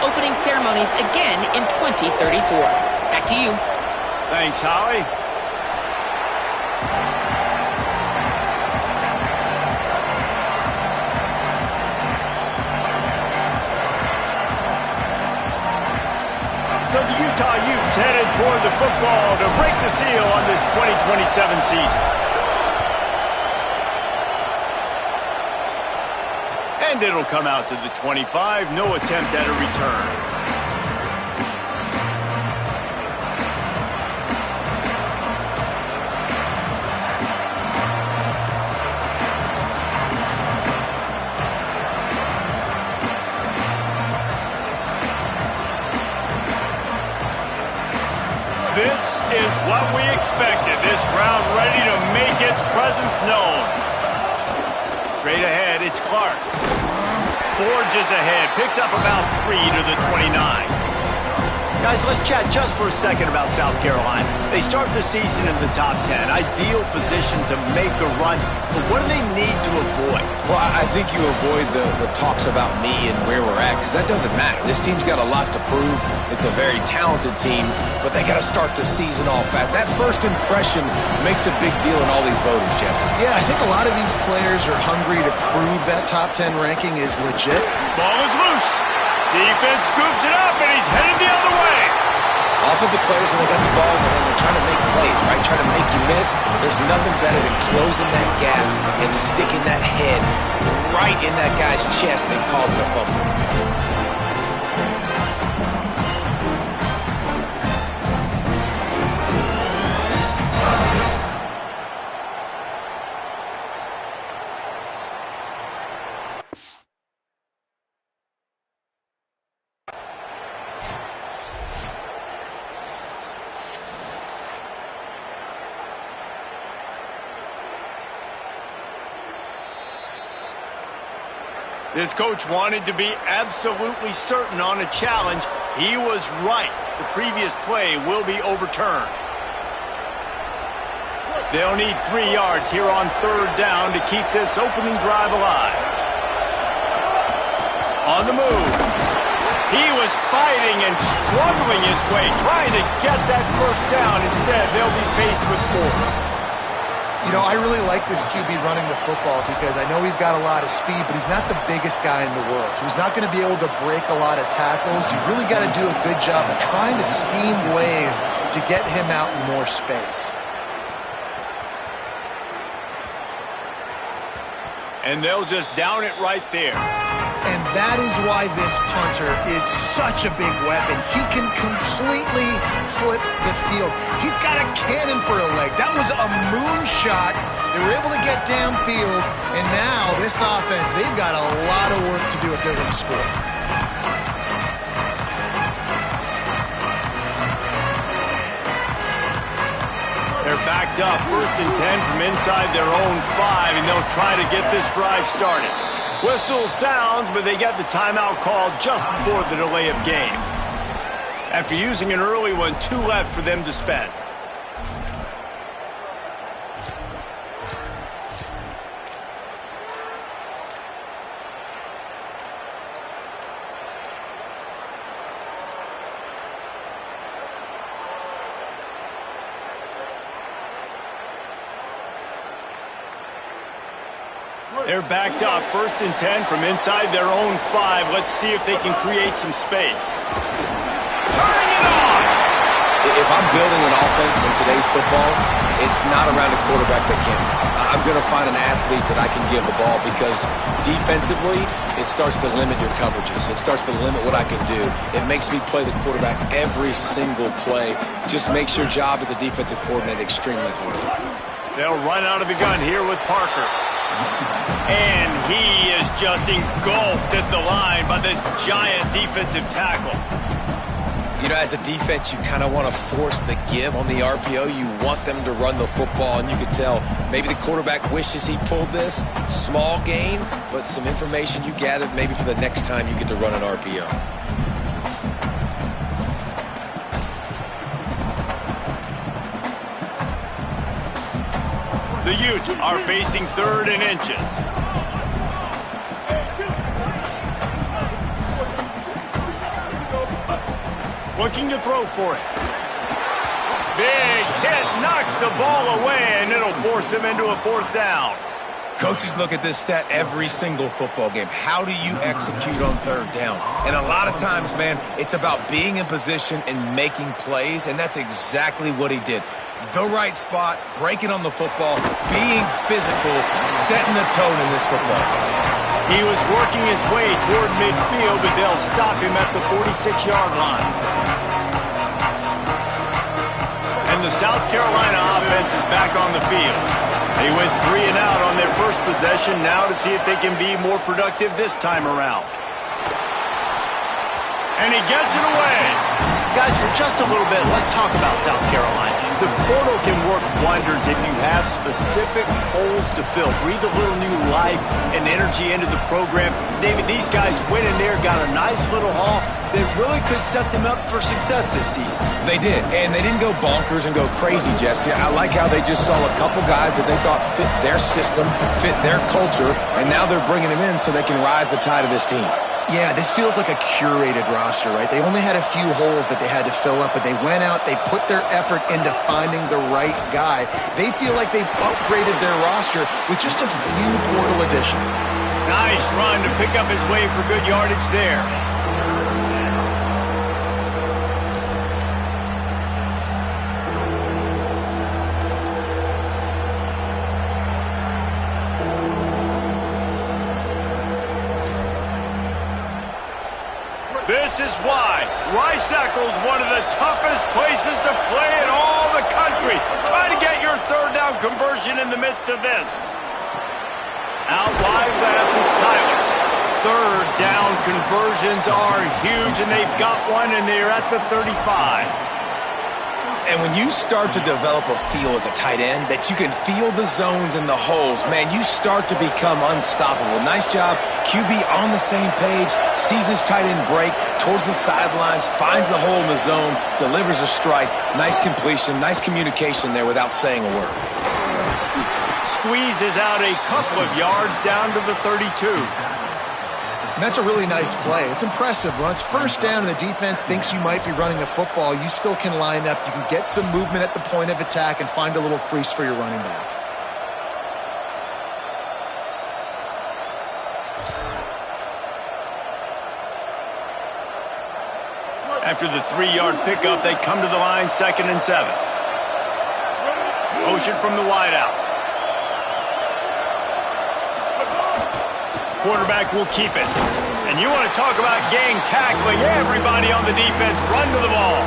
opening ceremonies again in 2034. Back to you. Thanks, Holly. So the Utah Utes headed toward the football to break the seal on this 2027 season. And it'll come out to the 25. No attempt at a return. This is what we expected. This crowd ready to make its presence known. Straight ahead, it's Clark. Forges ahead, picks up about 3 to the 29. Guys, let's chat just for a second about South Carolina. They start the season in the top 10. Ideal position to make a run. But what do they need to avoid? Well, I think you avoid the talks about me and where we're at, because that doesn't matter. This team's got a lot to prove. It's a very talented team, but they got to start the season off fast. That first impression makes a big deal in all these voters, Jesse. Yeah, I think a lot of these players are hungry to prove that top 10 ranking is legit. Ball is loose. Defense scoops it up, and he's headed the other way. Offensive players, when they got the ball in their hand, they're trying to make plays, right? Trying to make you miss. There's nothing better than closing that gap and sticking that head right in that guy's chest and causing a fumble. This coach wanted to be absolutely certain on a challenge. He was right. The previous play will be overturned. They'll need 3 yards here on 3rd down to keep this opening drive alive. On the move. He was fighting and struggling his way, trying to get that first down. Instead, they'll be faced with 4. You know, I really like this QB running the football because I know he's got a lot of speed, but he's not the biggest guy in the world. So he's not going to be able to break a lot of tackles. You really got to do a good job of trying to scheme ways to get him out in more space. And they'll just down it right there. And that is why this punter is such a big weapon. He can completely flip the field. He's got a cannon for a leg. That was a moonshot. They were able to get downfield, and now this offense, they've got a lot of work to do if they're going to score. They're backed up, 1st and 10 from inside their own 5, and they'll try to get this drive started. Whistle sounds, but they get the timeout called just before the delay of game. After using an early one, 2 left for them to spend. They're backed up, 1st and 10 from inside their own 5. Let's see if they can create some space. Turning it on! If I'm building an offense in today's football, it's not around a quarterback that can. I'm going to find an athlete that I can give the ball because defensively, it starts to limit your coverages. It starts to limit what I can do. It makes me play the quarterback every single play. Just makes your job as a defensive coordinator extremely hard. They'll run out of the gun here with Parker. And he is just engulfed at the line by this giant defensive tackle. You know, as a defense, you kind of want to force the give on the RPO. You want them to run the football, and you can tell maybe the quarterback wishes he pulled this. Small gain, but some information you gathered maybe for the next time you get to run an RPO. The Utes are facing 3rd and inches. Looking to throw for it. Big hit, knocks the ball away, and it'll force him into a 4th down. Coaches look at this stat every single football game. How do you execute on 3rd down? And a lot of times, man, it's about being in position and making plays, and that's exactly what he did. The right spot, breaking on the football, being physical, setting the tone in this football game. He was working his way toward midfield, but they'll stop him at the 46-yard line. And the South Carolina offense is back on the field. They went 3 and out on their first possession, now to see if they can be more productive this time around. And he gets it away. Guys, for just a little bit, let's talk about South Carolina. The portal can work wonders if you have specific holes to fill. Breathe a little new life and energy into the program. David, these guys went in there, got a nice little haul that really could set them up for success this season. They did, and they didn't go bonkers and go crazy, Jesse. I like how they just saw a couple guys that they thought fit their system, fit their culture, and now they're bringing them in so they can rise the tide of this team. Yeah, this feels like a curated roster, right? They only had a few holes that they had to fill up, but they went out, they put their effort into finding the right guy. They feel like they've upgraded their roster with just a few portal additions. Nice run to pick up his way for good yardage there. This is why Rice-Eccles is one of the toughest places to play in all the country. Try to get your 3rd down conversion in the midst of this. Out wide left, it's Tyler. 3rd down conversions are huge, and they've got one, and they're at the 35. And when you start to develop a feel as a tight end that you can feel the zones and the holes, man, you start to become unstoppable. Nice job. QB on the same page, sees his tight end break towards the sidelines, finds the hole in the zone, delivers a strike. Nice completion, nice communication there without saying a word. Squeezes out a couple of yards down to the 32. And that's a really nice play. It's impressive. When it's 1st down and the defense thinks you might be running the football, you still can line up. You can get some movement at the point of attack and find a little crease for your running back. After the 3-yard pickup, they come to the line, 2nd and 7. Motion from the wideout. Quarterback will keep it. And you want to talk about gang tackling. Everybody on the defense run to the ball.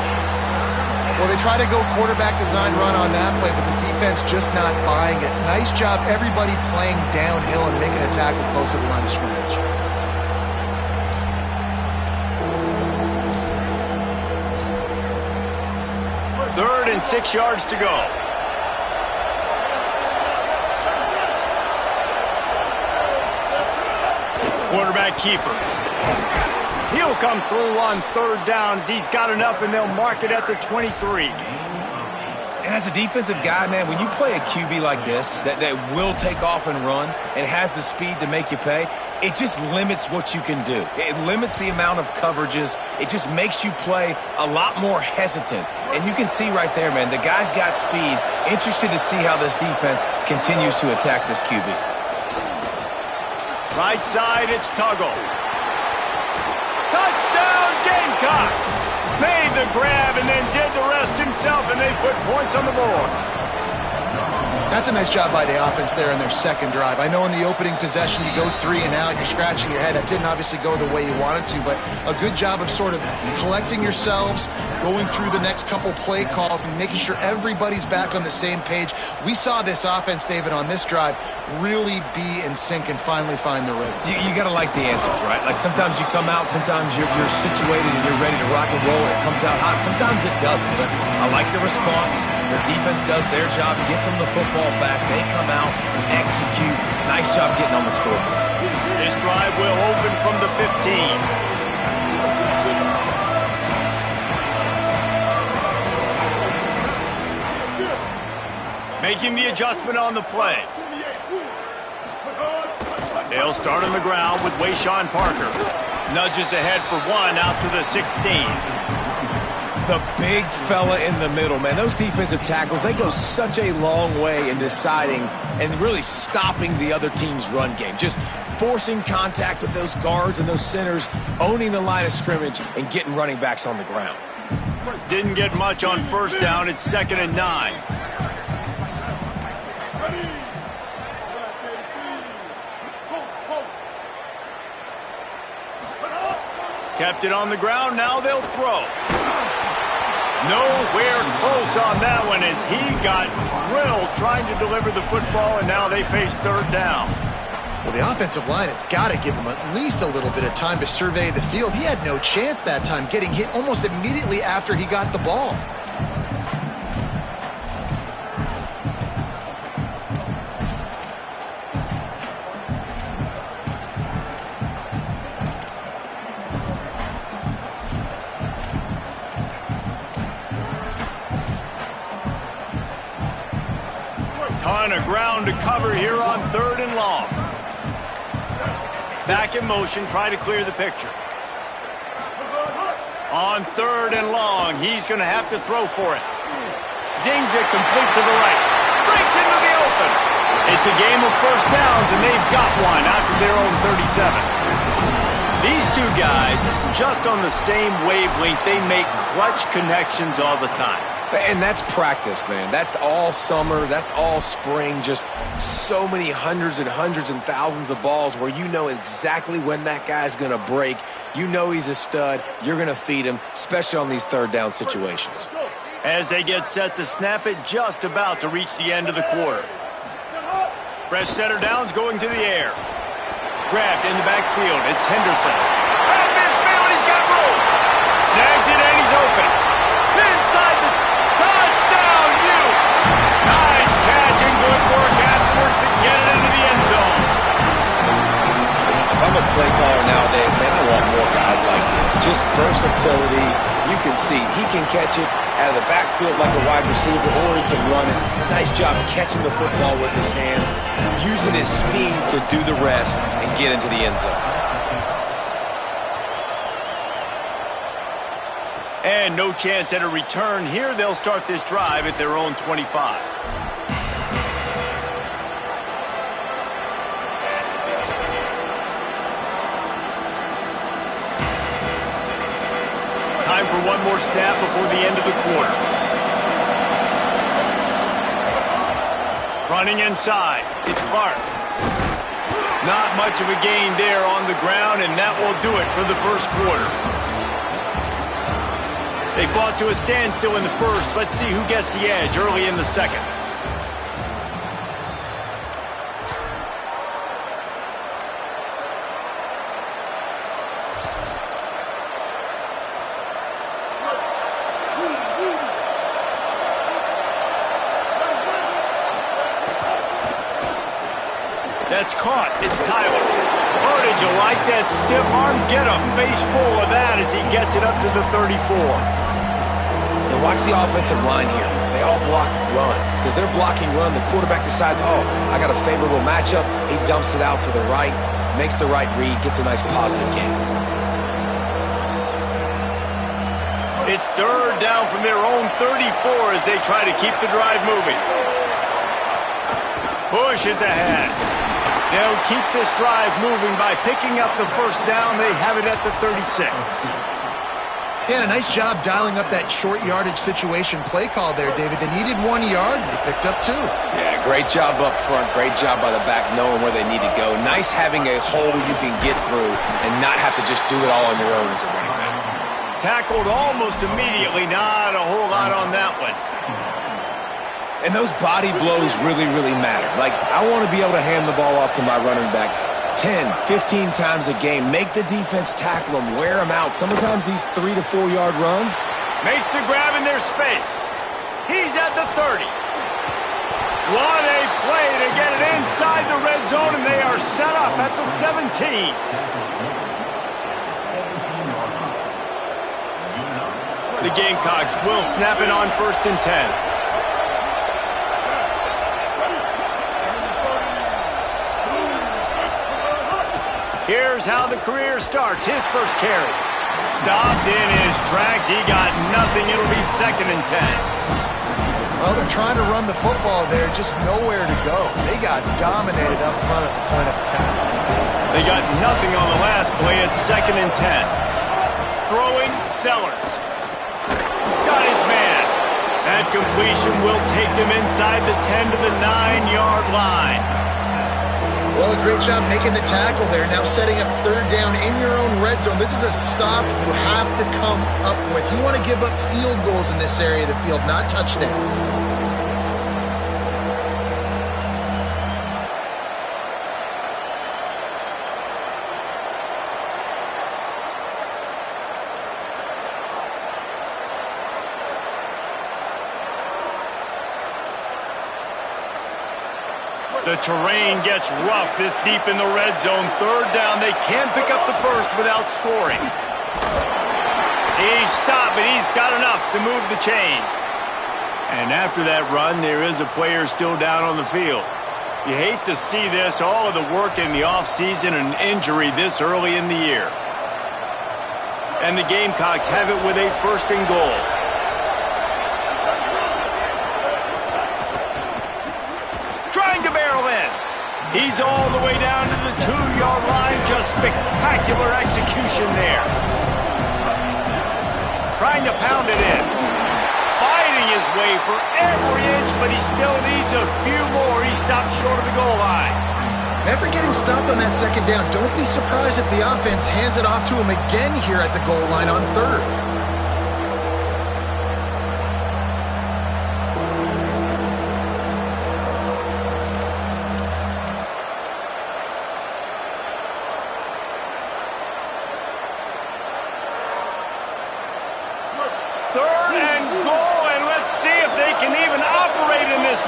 Well, they try to go quarterback design run on that play, but the defense just not buying it. Nice job, everybody playing downhill and making a tackle close to the line of scrimmage. Third and 6 yards to go. Quarterback keeper. He'll come through on 3rd down as he's got enough, and they'll mark it at the 23. And as a defensive guy, man, when you play a QB like this that will take off and run and has the speed to make you pay, it just limits what you can do. It limits the amount of coverages. It just makes you play a lot more hesitant. And you can see right there, man, the guy's got speed. Interested to see how this defense continues to attack this QB. Right side, it's Tuggle. Touchdown, Gamecocks! Made the grab and then did the rest himself, and they put points on the board. That's a nice job by the offense there in their 2nd drive. I know in the opening possession you go 3 and out, you're scratching your head. That didn't obviously go the way you wanted to, but a good job of sort of collecting yourselves, going through the next couple play calls and making sure everybody's back on the same page. We saw this offense, David, on this drive really be in sync and finally find the rhythm. You got to like the answers, right? Like sometimes you come out, sometimes you're situated and you're ready to rock and roll. It comes out hot. Sometimes it doesn't, but I like the response. Their defense does their job, gets them the football back. They come out, execute. Nice job getting on the scoreboard. This drive will open from the 15. Making the adjustment on the play. They'll start on the ground with Wayshawn Parker. Nudges ahead for 1 out to the 16. The big fella in the middle, man. Those defensive tackles, they go such a long way in deciding and really stopping the other team's run game. Just forcing contact with those guards and those centers, owning the line of scrimmage, and getting running backs on the ground. Didn't get much on first down. It's 2nd and 9. Kept it on the ground. Now they'll throw. Nowhere close on that one as he got drilled trying to deliver the football, and now they face 3rd down. Well, the offensive line has got to give him at least a little bit of time to survey the field. He had no chance that time, getting hit almost immediately after he got the ball. Ton of ground to cover here on 3rd and long. Back in motion, try to clear the picture. On 3rd and long, he's going to have to throw for it. Zings it complete to the right. Breaks into the open. It's a game of first downs, and they've got one after their own 37. These two guys, just on the same wavelength, they make clutch connections all the time. And that's practice, man. That's all summer. That's all spring. Just so many hundreds and thousands of balls where you know exactly when that guy's going to break. You know he's a stud. You're going to feed him, especially on these 3rd down situations. As they get set to snap it, just about to reach the end of the quarter. Fresh setter downs going to the air. Grabbed in the backfield. It's Henderson. At midfield, he's got room. Snags it and he's open. Inside the touchdown, Hughes. Nice catch and good work afterwards to get it into the end zone. If I'm a play caller nowadays, man, I want more guys like this. Just versatility. You can see he can catch it out of the backfield like a wide receiver, or he can run it. Nice job catching the football with his hands, using his speed to do the rest and get into the end zone. And no chance at a return here. They'll start this drive at their own 25. Time for one more snap before the end of the quarter. Running inside. It's Clark. Not much of a gain there on the ground, and that will do it for the first quarter. They fought to a standstill in the first. Let's see who gets the edge early in the second. That's caught. It's Tyler. Oh, did you like that stiff arm? Get a face full of that as he gets it up to the 34. And watch the offensive line here. They all block run. Because they're blocking run, the quarterback decides, oh, I got a favorable matchup. He dumps it out to the right, makes the right read, gets a nice positive gain. It's 3rd down from their own 34 as they try to keep the drive moving. Bush is ahead. They'll keep this drive moving by picking up the first down. They have it at the 36. Yeah, a nice job dialing up that short yardage situation play call there, David. They needed 1 yard, and they picked up 2. Yeah, great job up front. Great job by the back knowing where they need to go. Nice having a hole you can get through and not have to just do it all on your own as a running back. Tackled almost immediately. Not a whole lot on that one. And those body blows really, really matter. Like, I want to be able to hand the ball off to my running back 10, 15 times a game. Make the defense tackle them, wear them out. Sometimes these 3 to 4 yard runs. Makes the grab in their space. He's at the 30. What a play to get it inside the red zone, and they are set up at the 17. The Gamecocks will snap it on 1st and 10. Here's how the career starts. His first carry. Stopped in his tracks. He got nothing. It'll be 2nd and 10. Well, they're trying to run the football there, just nowhere to go. They got dominated up front at the point of attack. They got nothing on the last play. It's 2nd and 10. Throwing, Sellers. Got his man. That completion will take them inside the 10 to the 9-yard line. Well, a great job making the tackle there. Now setting up 3rd down in your own red zone. This is a stop you have to come up with. You want to give up field goals in this area of the field, not touchdowns. The terrain gets rough this deep in the red zone. 3rd down. They can't pick up the first without scoring. He's stopped, but he's got enough to move the chain. And after that run, there is a player still down on the field. You hate to see this, all of the work in the offseason and injury this early in the year. And the Gamecocks have it with a 1st and goal. He's all the way down to the 2-yard line. Just spectacular execution there. Trying to pound it in. Fighting his way for every inch, but he still needs a few more. He stopped short of the goal line. After getting stopped on that 2nd down, don't be surprised if the offense hands it off to him again here at the goal line on 3rd.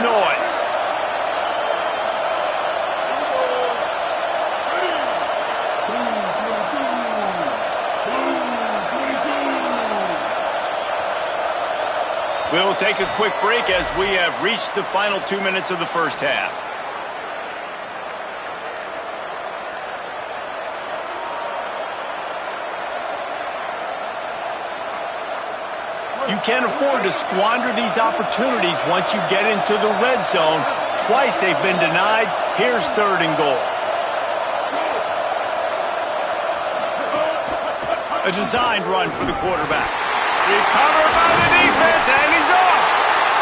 Noise. We'll take a quick break as we have reached the final 2 minutes of the first half. You can't afford to squander these opportunities once you get into the red zone. Twice they've been denied. Here's 3rd and goal. A designed run for the quarterback. Recovered by the defense, and he's off.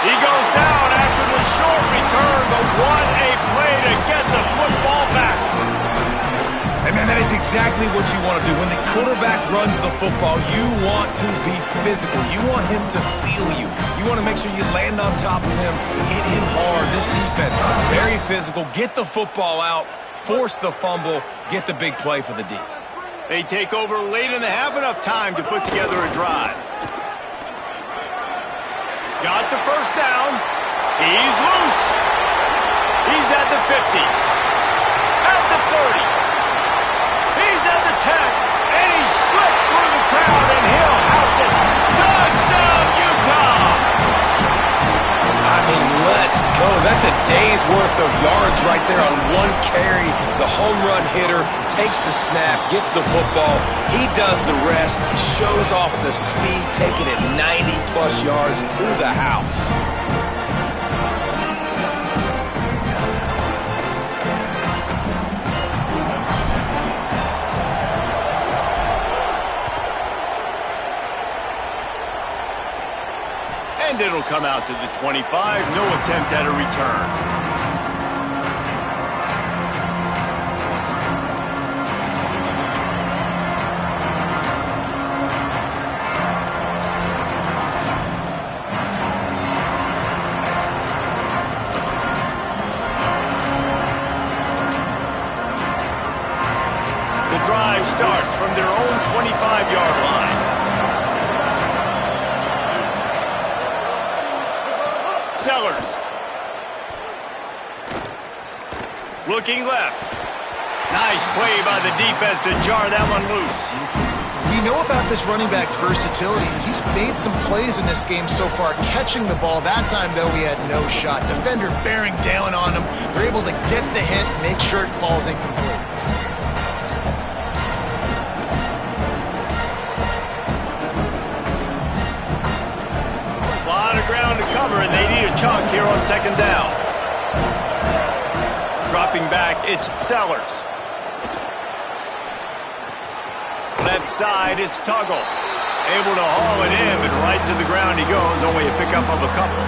He goes down after the short return, but what a play to get the football back. And man, that is exactly what you want to do. When the quarterback runs the football, you want to be physical. You want him to feel you. You want to make sure you land on top of him, hit him hard. This defense, very physical. Get the football out, force the fumble, get the big play for the D. They take over late in the half, enough time to put together a drive. Got the 1st down. He's loose. He's at the 50. At the 30. He's at the 10, and he slipped through the crowd, and he'll house it. Touchdown, Utah! I mean, let's go. That's a day's worth of yards right there on one carry. The home run hitter takes the snap, gets the football. He does the rest, shows off the speed, taking it 90-plus yards to the house. And it'll come out to the 25. No attempt at a return. The drive starts from their own 25-yard line. Sellers. Looking left. Nice play by the defense to jar that one loose. We know about this running back's versatility. He's made some plays in this game so far, catching the ball. That time, though, he had no shot. Defender bearing down on him. They're able to get the hit, make sure it falls incomplete. and they need a chunk here on second down. Dropping back, it's Sellers. Left side, it's Tuggle. Able to haul it in, but right to the ground he goes. Only a pickup of a couple.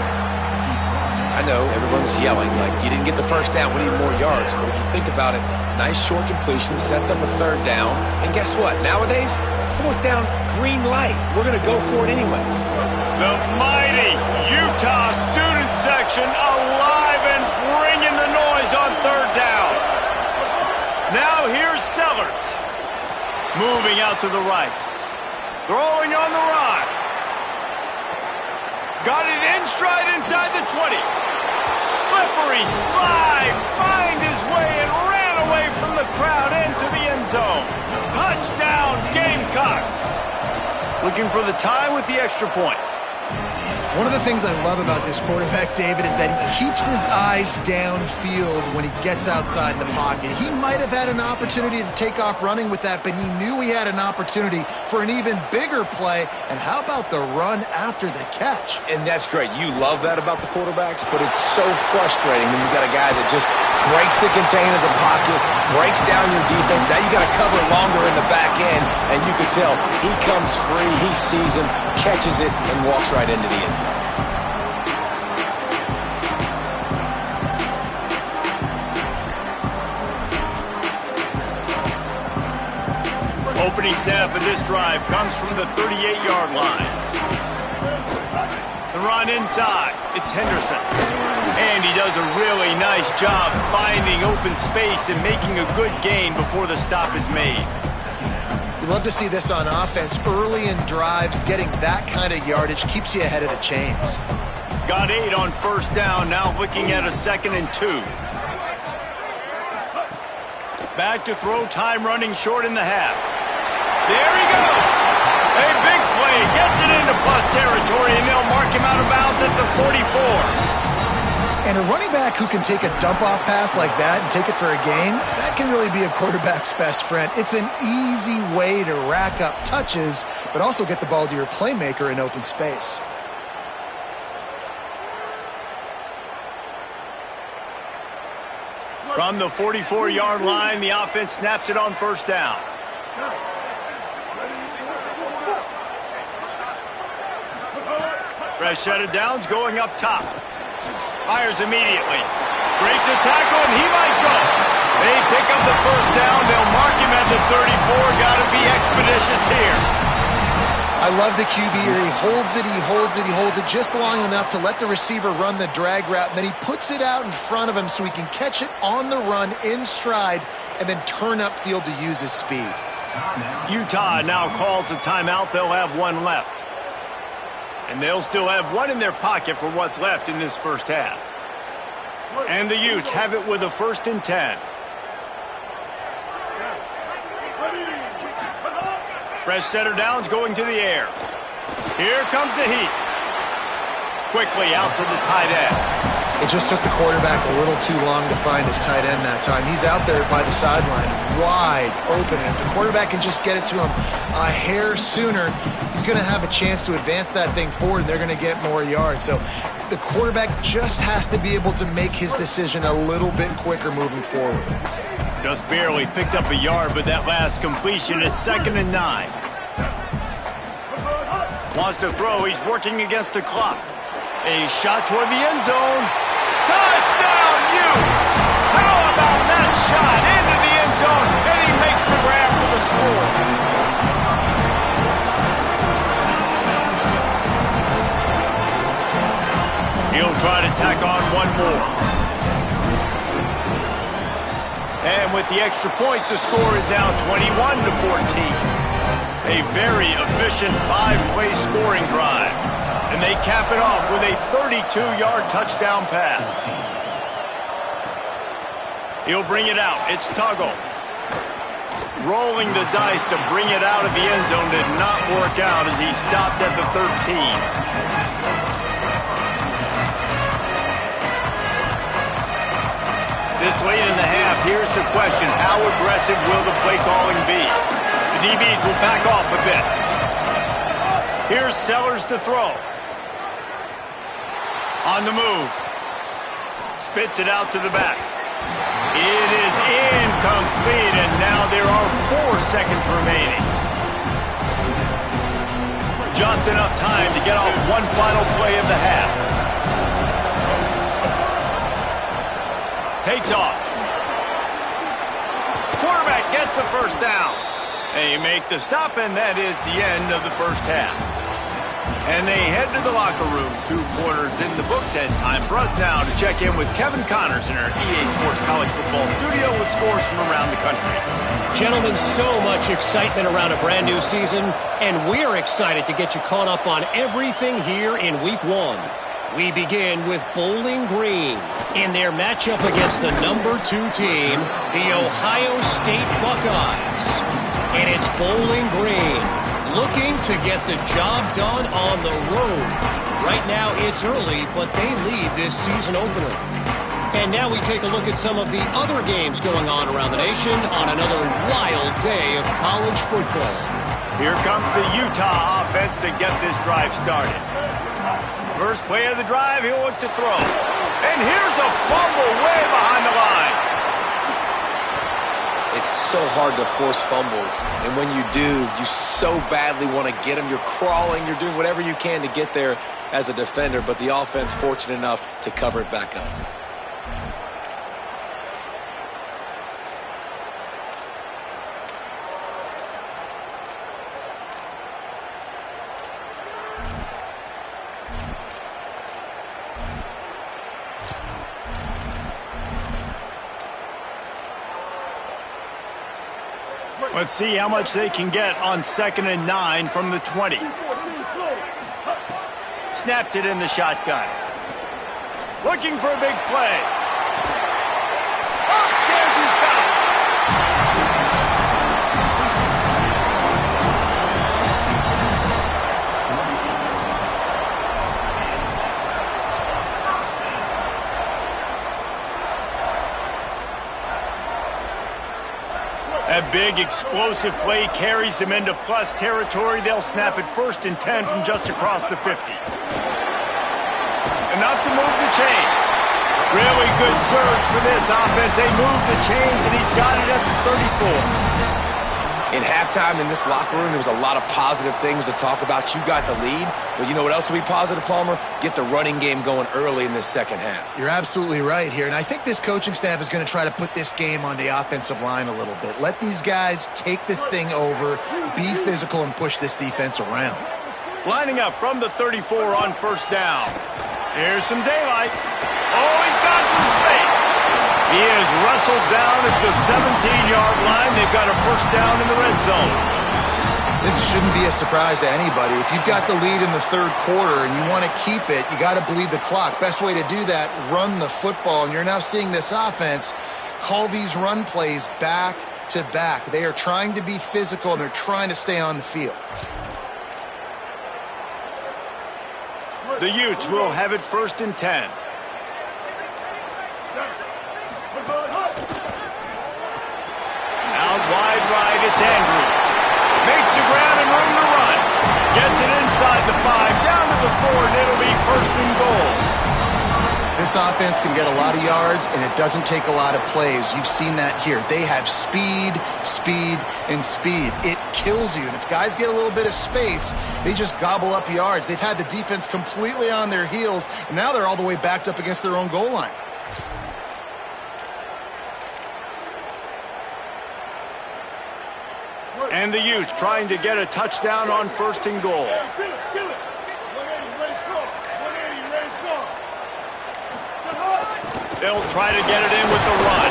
I know, everyone's yelling like you didn't get the first down, we need more yards. But if you think about it, nice short completion, sets up a third down. And guess what? Nowadays, fourth down, green light. We're going to go for it anyways. The mighty Utah student section alive and bringing the noise on third down. Now here's Sellers. Moving out to the right. Throwing on the run. Got it in stride inside the 20. Slippery slide. Find his way and ran away from the crowd into the end zone. Touchdown, Gamecocks. Looking for the tie with the extra point. One of the things I love about this quarterback, David, is that he keeps his eyes downfield when he gets outside the pocket. He might have had an opportunity to take off running with that, but he knew he had an opportunity for an even bigger play. And how about the run after the catch? And that's great. You love that about the quarterbacks, but it's so frustrating when you got a guy that just breaks the contain of the pocket, breaks down your defense. Now you got to cover longer in the back end, and you can tell he comes free, he sees him, catches it, and walks right into the end zone. Opening snap of this drive comes from the 38-yard line. The run inside. It's Henderson. And he does a really nice job finding open space and making a good gain before the stop is made. You love to see this on offense. Early in drives, getting that kind of yardage keeps you ahead of the chains. Got 8 on first down, now looking at a 2nd and 2. Back to throw, time running short in the half. There he goes. A big play, gets it into plus territory, and they'll mark him out of bounds at the 44. And a running back who can take a dump-off pass like that and take it for a gain, that can really be a quarterback's best friend. It's an easy way to rack up touches, but also get the ball to your playmaker in open space. From the 44-yard line, the offense snaps it on first down. Rashad Downs going up top. Fires immediately. Breaks a tackle, and he might go. They pick up the first down. They'll mark him at the 34. Got to be expeditious here. I love the QB here. He holds it, he holds it, he holds it just long enough to let the receiver run the drag route, and then he puts it out in front of him so he can catch it on the run in stride and then turn upfield to use his speed. Utah now calls a timeout. They'll have one left. And they'll still have one in their pocket for what's left in this first half. And the Utes have it with a 1st and 10. Fresh setter downs going to the air. Here comes the heat. Quickly out to the tight end. It just took the quarterback a little too long to find his tight end that time. He's out there by the sideline, wide open. And if the quarterback can just get it to him a hair sooner, he's going to have a chance to advance that thing forward, and they're going to get more yards. So the quarterback just has to be able to make his decision a little bit quicker moving forward. Just barely picked up a yard, but that last completion, it's 2nd and 9. Wants to throw, he's working against the clock. A shot toward the end zone. Touchdown, Utes! How about that shot into the end zone, and he makes the grab for the score. He'll try to tack on one more. And with the extra point, the score is now 21-14. A very efficient 5-play scoring drive. And they cap it off with a 32-yard touchdown pass. He'll bring it out. It's Tuggle. Rolling the dice to bring it out of the end zone did not work out as he stopped at the 13. This late in the half, here's the question. How aggressive will the play calling be? The DBs will back off a bit. Here's Sellers to throw. On the move. Spits it out to the back. It is incomplete, and now there are 4 seconds remaining. Just enough time to get off one final play of the half. Takes off. Quarterback gets the first down. They make the stop, and that is the end of the first half. And they head to the locker room. 2 quarters in the books, and time for us now to check in with Kevin Connors in our EA Sports College Football studio with scores from around the country. Gentlemen, so much excitement around a brand new season, and we're excited to get you caught up on everything here in Week 1. We begin with Bowling Green in their matchup against the number 2 team, the Ohio State Buckeyes. And it's Bowling Green looking to get the job done on the road. Right now it's early, but they lead this season opener. And now we take a look at some of the other games going on around the nation on another wild day of college football. Here comes the Utah offense to get this drive started. First play of the drive, he'll look to throw. And here's a fumble way behind the line. It's so hard to force fumbles, and when you do, you so badly want to get them. You're crawling, you're doing whatever you can to get there as a defender, but the offense fortunate enough to cover it back up. Let's see how much they can get on 2nd and 9 from the 20. Snapped it in the shotgun. Looking for a big play. Upstairs he's got it. That big explosive play carries them into plus territory. They'll snap it 1st and 10 from just across the 50. Enough to move the chains. Really good surge for this offense. They move the chains, and he's got it at the 34. In halftime in this locker room, there was a lot of positive things to talk about. You got the lead, but you know what else will be positive, Palmer? Get the running game going early in this second half. You're absolutely right here, and I think this coaching staff is going to try to put this game on the offensive line a little bit. Let these guys take this thing over, be physical, and push this defense around. Lining up from the 34 on 1st down. Here's some daylight. Oh, he's got some space. He is wrestled down at the 17-yard line. They've got a 1st down in the red zone. This shouldn't be a surprise to anybody. If you've got the lead in the 3rd quarter and you want to keep it, you got to bleed the clock. Best way to do that, run the football. And you're now seeing this offense call these run plays back to back. They are trying to be physical, and they're trying to stay on the field. The Utes will have it 1st and 10. Out wide right, it's Andrews. Makes the grab and room to run. Gets it inside the 5, down to the 4, and it'll be 1st and goal. This offense can get a lot of yards, and it doesn't take a lot of plays. You've seen that here. They have speed, speed, and speed. It kills you. And if guys get a little bit of space, they just gobble up yards. They've had the defense completely on their heels, and now they're all the way backed up against their own goal line. And the Utes trying to get a touchdown on 1st and goal. They'll try to get it in with the run.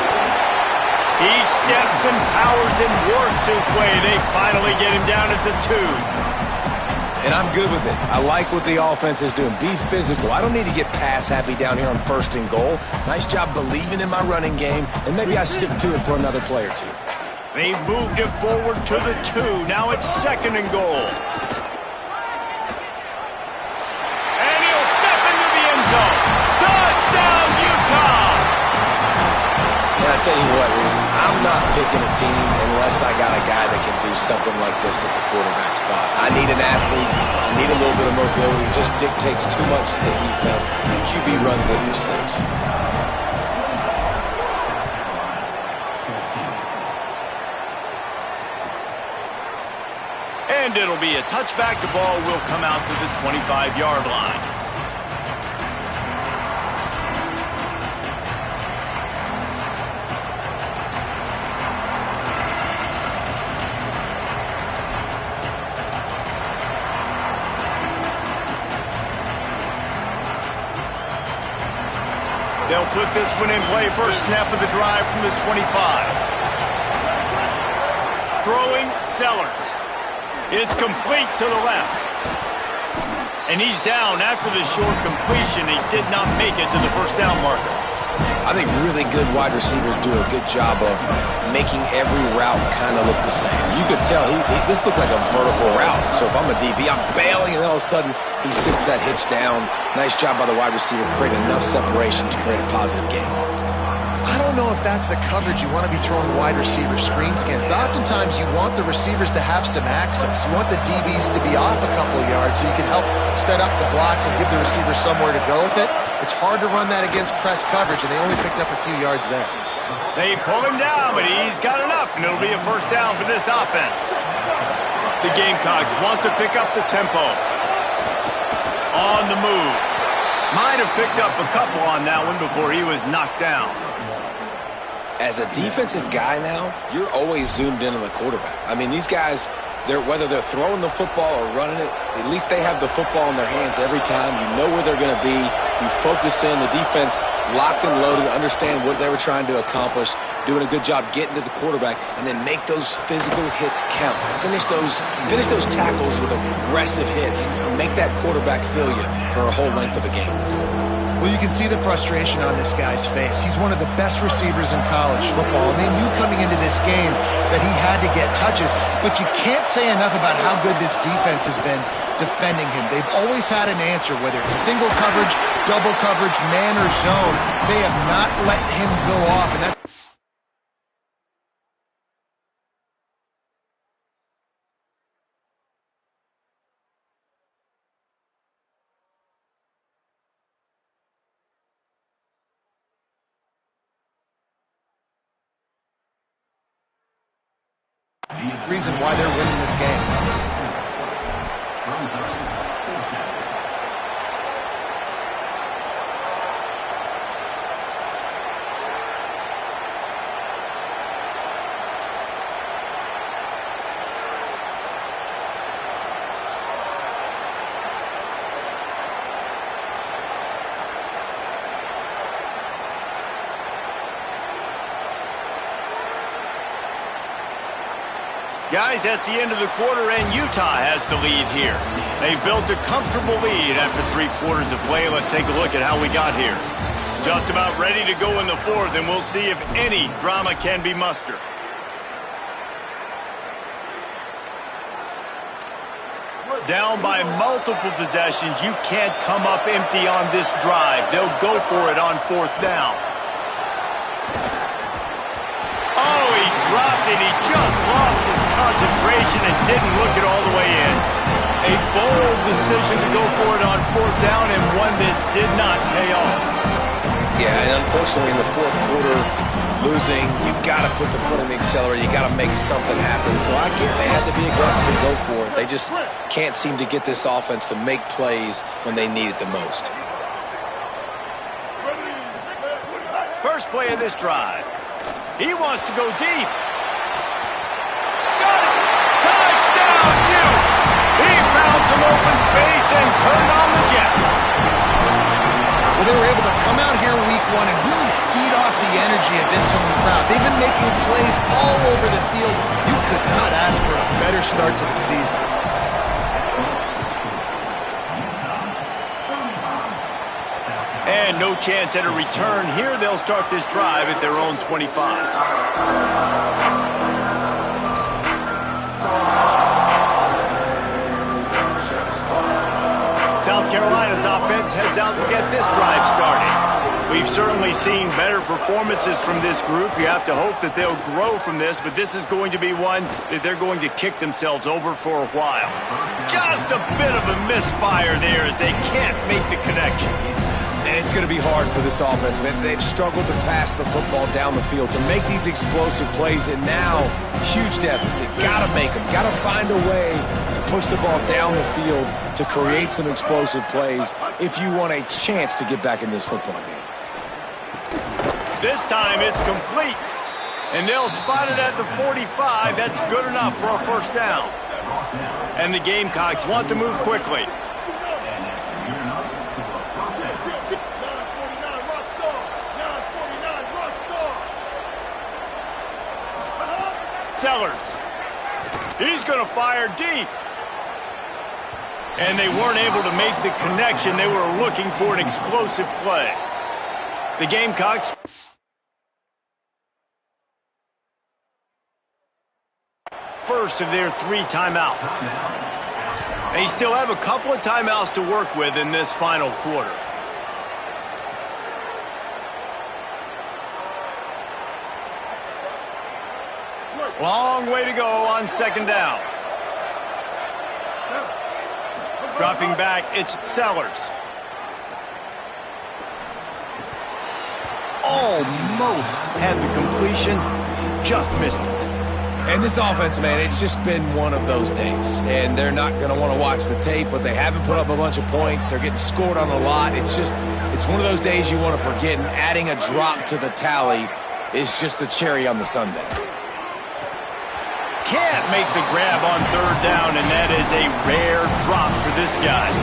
He steps and powers and works his way. They finally get him down at the 2. And I'm good with it. I like what the offense is doing. Be physical. I don't need to get pass happy down here on 1st and goal. Nice job believing in my running game, and maybe I stick to it for another play or 2. They've moved it forward to the 2. Now it's 2nd and goal. And he'll step into the end zone. Touchdown, Utah! And I tell you what, Reese, I'm not picking a team unless unless I got a guy that can do something like this at the quarterback spot. I need an athlete. I need a little bit of mobility. It just dictates too much to the defense. QB runs it for 6. And it'll be a touchback. The ball will come out to the 25-yard line. They'll put this one in play. First snap of the drive from the 25. Throwing, Sellers. It's complete to the left. And he's down after the short completion. He did not make it to the first down marker. I think really good wide receivers do a good job of making every route kind of look the same. You could tell this looked like a vertical route. So if I'm a DB, I'm bailing, and then all of a sudden he sits that hitch down. Nice job by the wide receiver, creating enough separation to create a positive gain. I don't know if that's the coverage you want to be throwing wide receiver screens against. Oftentimes you want the receivers to have some access. You want the DBs to be off a couple of yards so you can help set up the blocks and give the receiver somewhere to go with it. It's hard to run that against press coverage, and they only picked up a few yards there. They pull him down, but he's got enough, and it'll be a first down for this offense. The Gamecocks want to pick up the tempo. On the move. Might have picked up a couple on that one before he was knocked down. As a defensive guy now, you're always zoomed in on the quarterback. I mean, these guys, whether they're throwing the football or running it, at least they have the football in their hands every time. You know where they're going to be. You focus in. The defense locked and loaded, understand what they were trying to accomplish, doing a good job getting to the quarterback, and then make those physical hits count. Finish those tackles with aggressive hits. Make that quarterback feel you for a whole length of a game. Well, you can see the frustration on this guy's face. He's one of the best receivers in college football, and they knew coming into this game that he had to get touches, but you can't say enough about how good this defense has been defending him. They've always had an answer, whether it's single coverage, double coverage, man or zone. They have not let him go off, and that's the reason why they're winning this game. Guys, that's the end of the quarter, and Utah has the lead here. They've built a comfortable lead after 3 quarters of play. Let's take a look at how we got here. Just about ready to go in the fourth, and we'll see if any drama can be mustered. Down by multiple possessions, you can't come up empty on this drive. They'll go for it on 4th down. Oh, he dropped it. He just lost his concentration and didn't look it all the way in. A bold decision to go for it on 4th down, and one that did not pay off. Yeah, and unfortunately in the 4th quarter, losing, you got to put the foot on the accelerator. You got to make something happen. So I get they had to be aggressive and go for it. They just can't seem to get this offense to make plays when they need it the most. First play of this drive. He wants to go deep. Got it! Touchdown, Utes! He found some open space and turned on the Jets. Well, they were able to come out here week 1 and really feed off the energy of this home crowd. They've been making plays all over the field. You could not ask for a better start to the season. And no chance at a return here. They'll start this drive at their own 25. South Carolina's offense heads out to get this drive started. We've certainly seen better performances from this group. You have to hope that they'll grow from this, but this is going to be one that they're going to kick themselves over for a while. Just a bit of a misfire there as they can't make the connection. And it's going to be hard for this offense, man. They've struggled to pass the football down the field, to make these explosive plays, and now, huge deficit. Got to make them. Got to find a way to push the ball down the field to create some explosive plays if you want a chance to get back in this football game. This time it's complete. And they'll spot it at the 45. That's good enough for a first down. And the Gamecocks want to move quickly. Sellers. He's going to fire deep. And they weren't able to make the connection. They were looking for an explosive play. The Gamecocks first of their 3 timeouts. They still have a couple of timeouts to work with in this final quarter. Long way to go on second down. Dropping back, it's Sellers. Almost had the completion, just missed it. And this offense, man, it's just been one of those days. And they're not going to want to watch the tape, but they haven't put up a bunch of points. They're getting scored on a lot. It's one of those days you want to forget, and adding a drop to the tally is just the cherry on the sundae. Can't make the grab on third down, and that is a rare drop for this guy.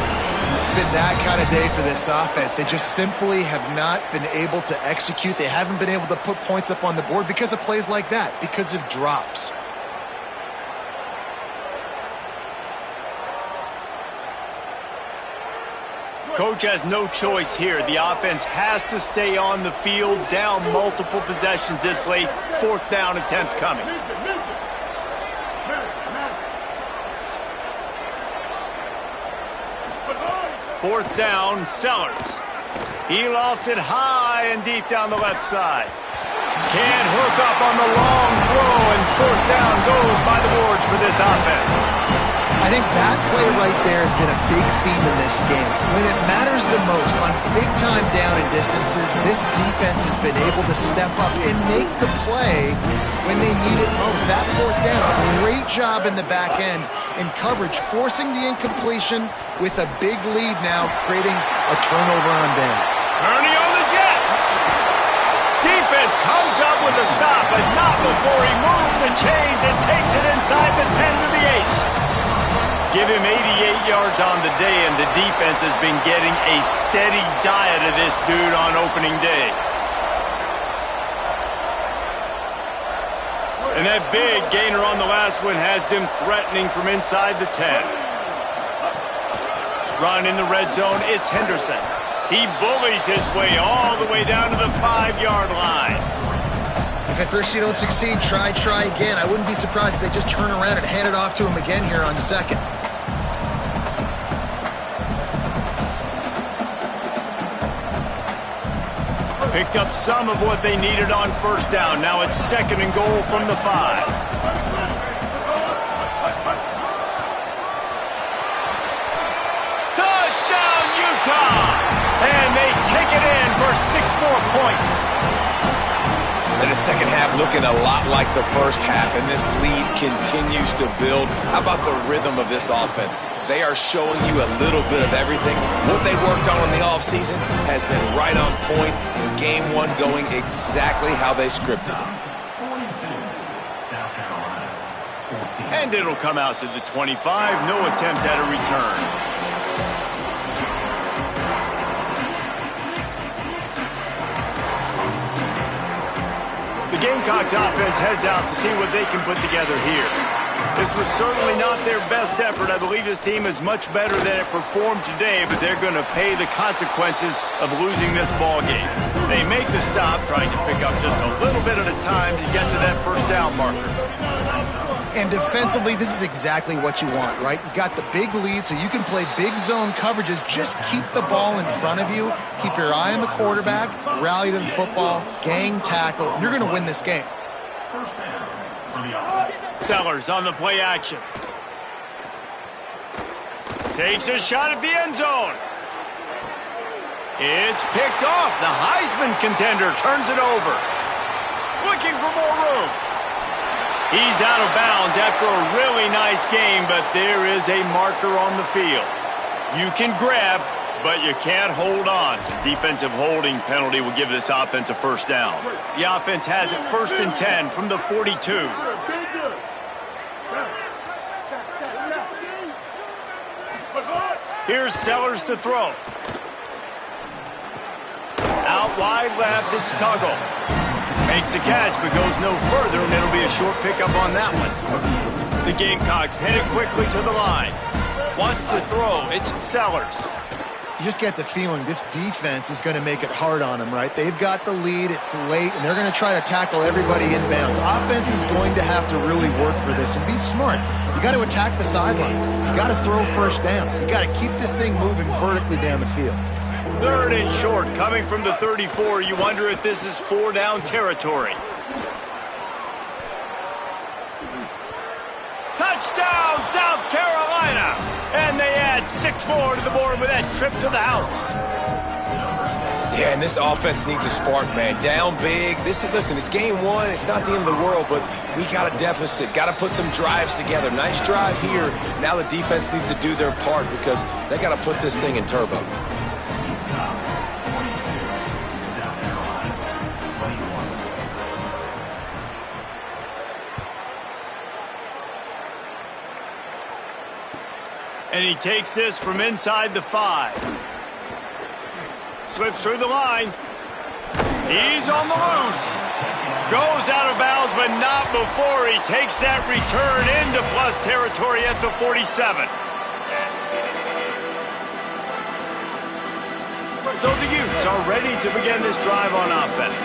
It's been that kind of day for this offense. They just simply have not been able to execute. They haven't been able to put points up on the board because of plays like that, because of drops. Coach has no choice here. The offense has to stay on the field, down multiple possessions this late. Fourth down attempt coming. Fourth down, Sellers. He lost it high and deep down the left side. Can't hook up on the long throw, and fourth down goes by the boards for this offense. I think that play right there has been a big theme in this game. When it matters the most, on big-time down and distances, this defense has been able to step up and make the play when they need it most. That fourth down, great job in the back end in coverage, forcing the incompletion with a big lead now, creating a turnover on down. Kearney on the Jets. Defense comes up with a stop, but not before he moves the chains and takes it inside the 10 to the 8. Give him 88 yards on the day, and the defense has been getting a steady diet of this dude on opening day. And that big gainer on the last one has them threatening from inside the 10. Run in the red zone, it's Henderson. He bullies his way all the way down to the 5-yard line. If at first you don't succeed, try again. I wouldn't be surprised if they just turn around and hand it off to him again here on second. Picked up some of what they needed on first down. Now it's second and goal from the 5. Touchdown, Utah! And they take it in for 6 more points. And the second half looking a lot like the first half, and this lead continues to build. How about the rhythm of this offense? They are showing you a little bit of everything. What they worked on in the offseason has been right on point, and game 1 going exactly how they scripted it. And it'll come out to the 25. No attempt at a return. The Gamecocks offense heads out to see what they can put together here. This was certainly not their best effort. I believe this team is much better than it performed today, but they're going to pay the consequences of losing this ball game. They make the stop, trying to pick up just a little bit at a time to get to that first down marker. And defensively, this is exactly what you want, right? You got the big lead, so you can play big zone coverages. Just keep the ball in front of you. Keep your eye on the quarterback, rally to the football, gang tackle, and you're going to win this game. Sellers on the play action. Takes a shot at the end zone. It's picked off. The Heisman contender turns it over. Looking for more room. He's out of bounds after a really nice game, but there is a marker on the field. You can grab, but you can't hold on. The defensive holding penalty will give this offense a first down. The offense has it 1st and 10 from the 42. Here's Sellers to throw. Out wide left, it's Tuggle. Makes the catch, but goes no further, and it'll be a short pickup on that one. The Gamecocks headed quickly to the line. Wants to throw, it's Sellers. You just get the feeling this defense is going to make it hard on them, right? They've got the lead, it's late, and they're going to try to tackle everybody inbounds. Offense is going to have to really work for this and be smart. You got to attack the sidelines. You got to throw first downs. You got to keep this thing moving vertically down the field. 3rd and short, coming from the 34. You wonder if this is 4-down territory. Touchdown, South Carolina! And they add 6 more to the board with that trip to the house. Yeah, and this offense needs a spark, man. Down big. Listen, it's game 1. It's not the end of the world, but we got a deficit. Got to put some drives together. Nice drive here. Now the defense needs to do their part because they got to put this thing in turbo. And he takes this from inside the 5. Slips through the line. He's on the loose. Goes out of bounds, but not before he takes that return into plus territory at the 47. So the Utes are ready to begin this drive on offense.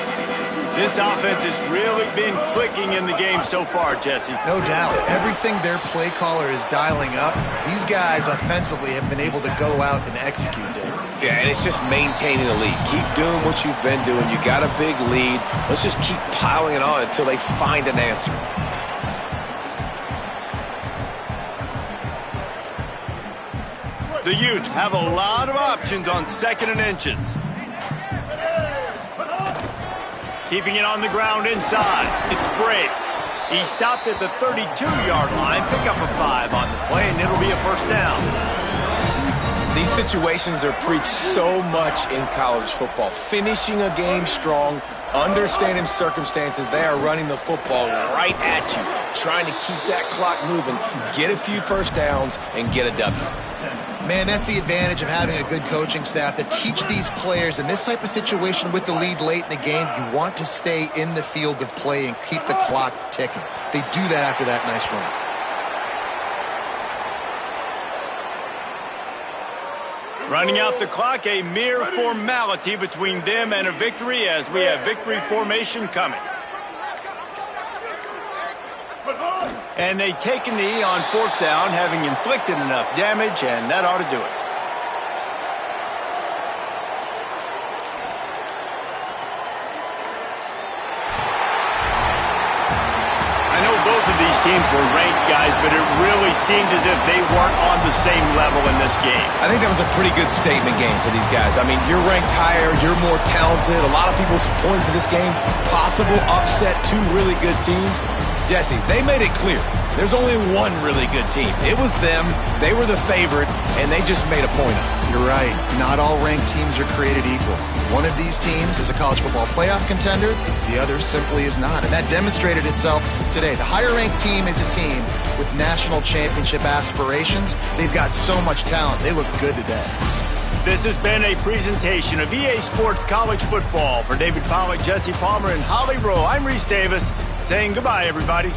This offense has really been clicking in the game so far, Jesse. No doubt. Everything their play caller is dialing up, these guys offensively have been able to go out and execute it. Yeah, and it's just maintaining the lead. Keep doing what you've been doing. You got a big lead. Let's just keep piling it on until they find an answer. The Utes have a lot of options on 2nd and inches. Keeping it on the ground inside. It's Brake. He stopped at the 32-yard line. Pick up a 5 on the play, and it'll be a first down. These situations are preached so much in college football. Finishing a game strong, understanding circumstances. They are running the football right at you, trying to keep that clock moving, get a few first downs, and get a W. Man, that's the advantage of having a good coaching staff to teach these players in this type of situation with the lead late in the game. You want to stay in the field of play and keep the clock ticking. They do that after that nice run. Running out the clock, a mere formality between them and a victory as we have victory formation coming. And they take a knee on 4th down, having inflicted enough damage, and that ought to do it. I know both of these teams were ranked, guys, but it really seemed as if they weren't on the same level in this game. I think that was a pretty good statement game for these guys. I mean, you're ranked higher, you're more talented. A lot of people point to this game, possible upset, 2 really good teams. Jesse, they made it clear. There's only one really good team. It was them. They were the favorite, and they just made a point of it. You're right. Not all ranked teams are created equal. One of these teams is a college football playoff contender. The other simply is not. And that demonstrated itself today. The higher-ranked team is a team with national championship aspirations. They've got so much talent. They look good today. This has been a presentation of EA Sports College Football. For David Pollack, Jesse Palmer, and Holly Rowe, I'm Reese Davis saying goodbye, everybody.